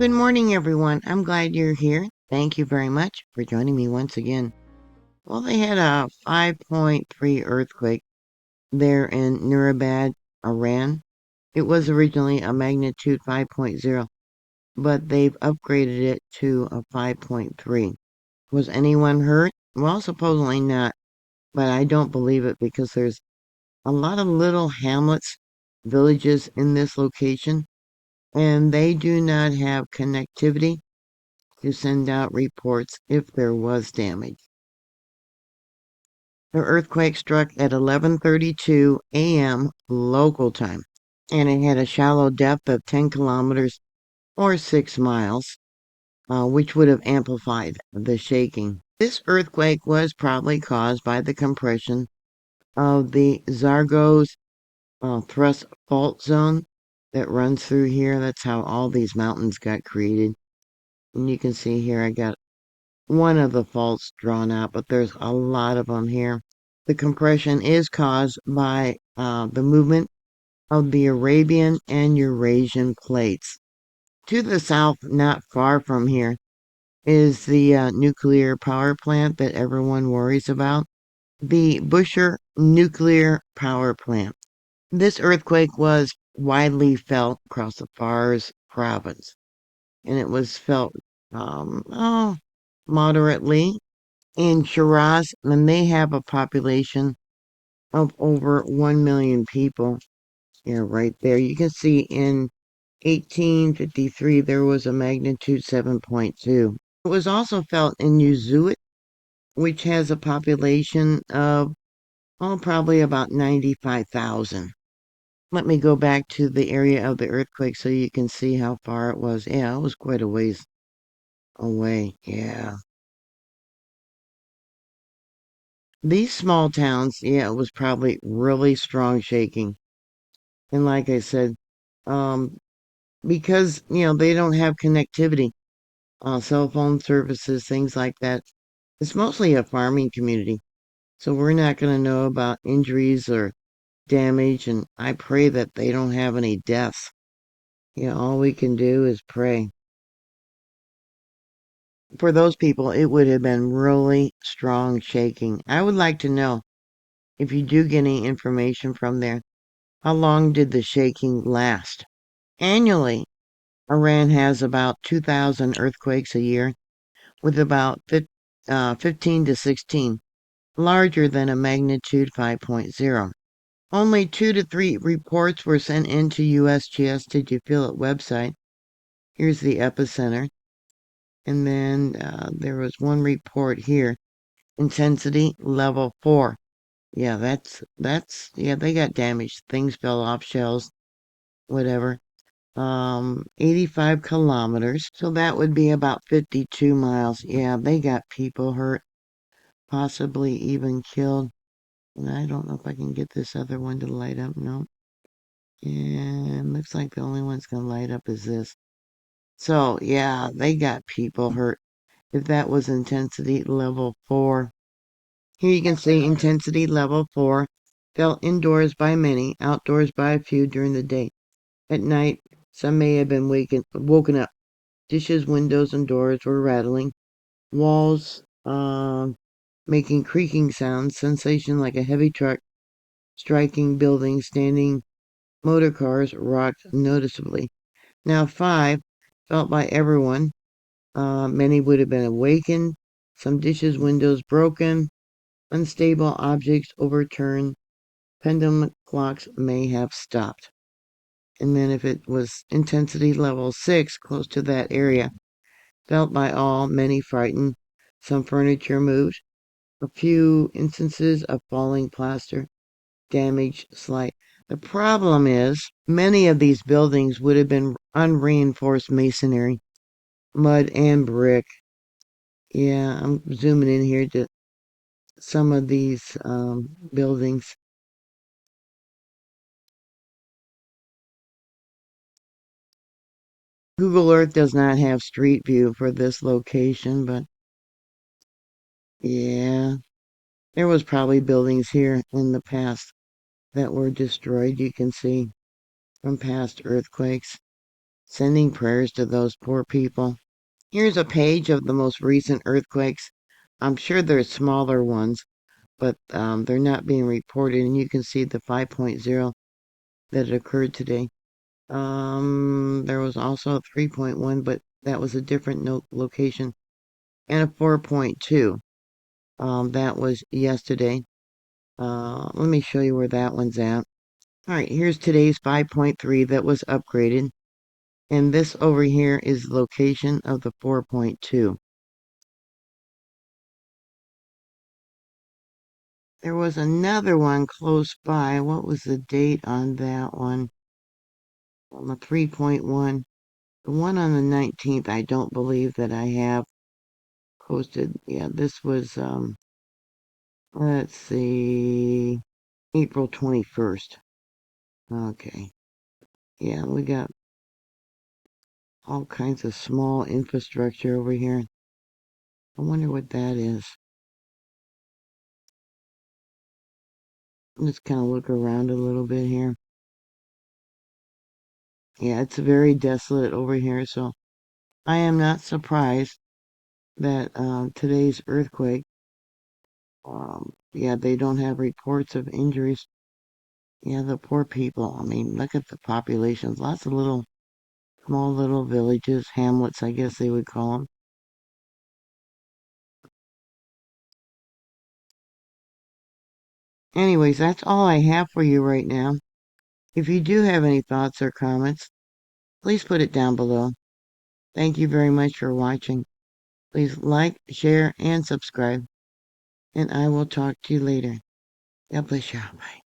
Good morning, everyone. I'm glad you're here. Thank you very much for joining me once again. Well, they had a 5.3 earthquake there in Nurabad, Iran. It was originally a magnitude 5.0, but they've upgraded it to a 5.3. Was anyone hurt? Well, supposedly not, but I don't believe it because there's a lot of little hamlets, villages in this location, and they do not have connectivity to send out reports if there was damage. The earthquake struck at 11:32 a.m. local time, and it had a shallow depth of 10 kilometers or 6 miles, which would have amplified the shaking. This earthquake was probably caused by the compression of the Zagros thrust fault zone that runs through here. That's how all these mountains got created. And you can see here I got one of the faults drawn out, but there's a lot of them here. The compression is caused by the movement of the Arabian and Eurasian plates. To the south, not far from here, is the nuclear power plant that everyone worries about, the Bushehr Nuclear Power Plant. This earthquake was widely felt across the Fars province, and it was felt moderately in Shiraz, and they have a population of over 1 million people. Yeah, right there. You can see in 1853 there was a magnitude 7.2. It was also felt in Uzuit, which has a population of, probably about 95,000. Let me go back to the area of the earthquake so you can see how far it was. Yeah, it was quite a ways away. Yeah. These small towns, yeah, it was probably really strong shaking. And like I said, um, because, they don't have connectivity, cell phone services, things like that. It's mostly a farming community. So we're not going to know about injuries or damage. And I pray that they don't have any deaths. All we can do is pray. For those people, it would have been really strong shaking. I would like to know if you do get any information from there. How long did the shaking last? Annually, Iran has about 2,000 earthquakes a year, with about 15 to 16 larger than a magnitude 5.0. Only 2 to 3 reports were sent into USGS Did You Feel It website. Here's the epicenter. And then there was one report here, intensity level 4. Yeah, yeah, they got damaged. Things fell off, shells, whatever. 85 kilometers. So that would be about 52 miles. Yeah, they got people hurt, possibly even killed. And I don't know if I can get this other one to light up. No. And looks like the only one's going to light up is this. So, yeah, they got people hurt. If that was intensity level 4. Here you can see intensity level 4. Felt indoors by many, outdoors by a few during the day. At night, some may have been woken up. Dishes, windows, and doors were rattling. Walls making creaking sounds, sensation like a heavy truck striking buildings. Standing motor cars rocked noticeably. Now 5, felt by everyone. Many would have been awakened. Some dishes, windows broken. Unstable objects overturned. Pendulum clocks may have stopped. And then if it was intensity level 6, close to that area, felt by all, many frightened, some furniture moved, a few instances of falling plaster, damage slight. The problem is, many of these buildings would have been unreinforced masonry, mud and brick. Yeah, I'm zooming in here to some of these buildings. Google Earth does not have street view for this location, but yeah, there was probably buildings here in the past that were destroyed, you can see, from past earthquakes. Sending prayers to those poor people. Here's a page of the most recent earthquakes. I'm sure there's smaller ones, but they're not being reported, and you can see the 5.0 that occurred today. There was also a 3.1, but that was a different location, and a 4.2. That was yesterday. Let me show you where that one's at. All right, here's today's 5.3 that was upgraded. And this over here is the location of the 4.2. There was another one close by. What was the date on that one? On the 3.1. The one on the 19th, I don't believe that I have posted. Yeah, this was, let's see, April 21st. Okay. Yeah, we got all kinds of small infrastructure over here. I wonder what that is. Let's kind of look around a little bit here. Yeah, it's very desolate over here, so I am not surprised that today's earthquake, yeah, they don't have reports of injuries. Yeah, the poor people. I mean, look at the populations. Lots of little, small little villages, hamlets, I guess they would call them. Anyways, that's all I have for you right now. If you do have any thoughts or comments, please put it down below. Thank you very much for watching. Please like, share, and subscribe. And I will talk to you later. God bless you. Bye.